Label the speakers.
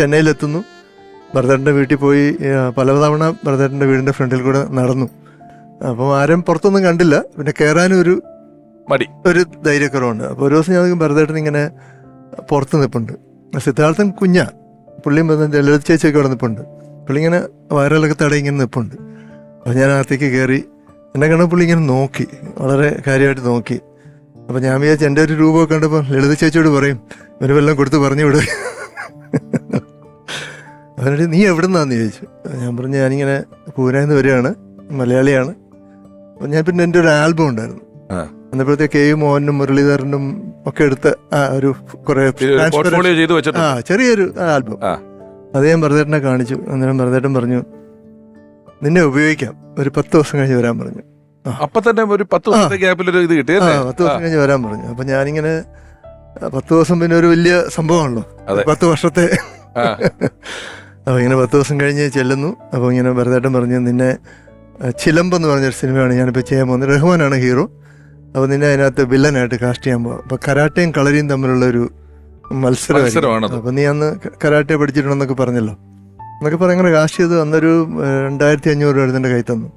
Speaker 1: ചെന്നൈയിലെത്തുന്നു. ഭരതേട്ടൻ്റെ വീട്ടിൽ പോയി പലതവണ ഭരതേട്ടൻ്റെ വീടിൻ്റെ ഫ്രണ്ടിൽ കൂടെ നടന്നു. അപ്പം ആരും പുറത്തൊന്നും കണ്ടില്ല. പിന്നെ കയറാനും ഒരു ധൈര്യക്കുറവുണ്ട്. അപ്പോൾ ഒരു ദിവസം ഞാൻ ഭരതേട്ടൻ ഇങ്ങനെ പുറത്ത് നിൽപ്പുണ്ട്. സിദ്ധാർത്ഥൻ കുഞ്ഞാ, പുള്ളിയും ലളിത ചേച്ചിയൊക്കെ അവിടെ നിൽപ്പുണ്ട്. പുള്ളി ഇങ്ങനെ വയറിലൊക്കെ തടയി ഇങ്ങനെ നിൽപ്പുണ്ട്. അപ്പോൾ ഞാൻ അകത്തേക്ക് കയറി. എന്നെ കണ്ട പുള്ളി ഇങ്ങനെ നോക്കി, വളരെ കാര്യമായിട്ട് നോക്കി. അപ്പോൾ ഞാൻ വിചാരിച്ചു എൻ്റെ ഒരു രൂപമൊക്കെ കണ്ടപ്പോൾ ലളിത ചേച്ചിയോട് പറയും, ഇവന് വല്ലതും കൊടുത്ത് പറഞ്ഞു വിടും. അവനോട് നീ എവിടെ നിന്നാന്ന് ചോദിച്ചു. ഞാൻ പറഞ്ഞു ഞാനിങ്ങനെ പൂനെയിൽ നിന്ന് വരികയാണ്, മലയാളിയാണ്. അപ്പം ഞാൻ പിന്നെ എൻ്റെ ഒരു ആൽബം ഉണ്ടായിരുന്നു. അന്നപ്പോഴത്തേക്ക് കെ മോഹനും മുരളീധരനും ഒക്കെ എടുത്ത ഒരു കുറെ ചെറിയൊരു ആൽബം അത് ഞാൻ ഭരതേട്ടനെ കാണിച്ചു. അന്നേരം ഭരതേട്ടൻ പറഞ്ഞു നിന്നെ ഉപയോഗിക്കാം, ഒരു 10 ദിവസം കഴിഞ്ഞ് വരാൻ പറഞ്ഞു.
Speaker 2: അപ്പൊ തന്നെ ഒരു 10 ദിവസത്തെ ഗ്യാപ്പിൽ ഇത് കിട്ടി.
Speaker 1: 10 ദിവസം കഴിഞ്ഞ് വരാൻ പറഞ്ഞു. അപ്പൊ ഞാനിങ്ങനെ 10 ദിവസം പിന്നെ ഒരു വലിയ സംഭവമാണല്ലോ, 10 വർഷത്തെ. അപ്പോൾ ഇങ്ങനെ 10 ദിവസം കഴിഞ്ഞ് ചെല്ലുന്നു. അപ്പോൾ ഇങ്ങനെ ഭരതേട്ടൻ പറഞ്ഞു നിന്നെ ചിലമ്പ് എന്ന് പറഞ്ഞൊരു സിനിമയാണ് ഞാനിപ്പോൾ ചെയ്യാൻ പോകുന്നത്. റഹ്മാനാണ് ഹീറോ. അപ്പോൾ നിന്നെ അതിനകത്ത് വില്ലനായിട്ട് കാസ്റ്റ് ചെയ്യാൻ പോകാം. അപ്പോൾ കരാട്ടയും കളരിയും തമ്മിലുള്ളൊരു മത്സരമാണ്. അപ്പോൾ നീ അന്ന് കരാട്ടെ പഠിച്ചിട്ടുണ്ടെന്നൊക്കെ പറഞ്ഞല്ലോ എന്നൊക്കെ പറഞ്ഞ് അങ്ങനെ കാസ്റ്റ് ചെയ്ത് അന്നൊരു 2500 രൂപ എൻ്റെ കയ്യിൽ തന്നു.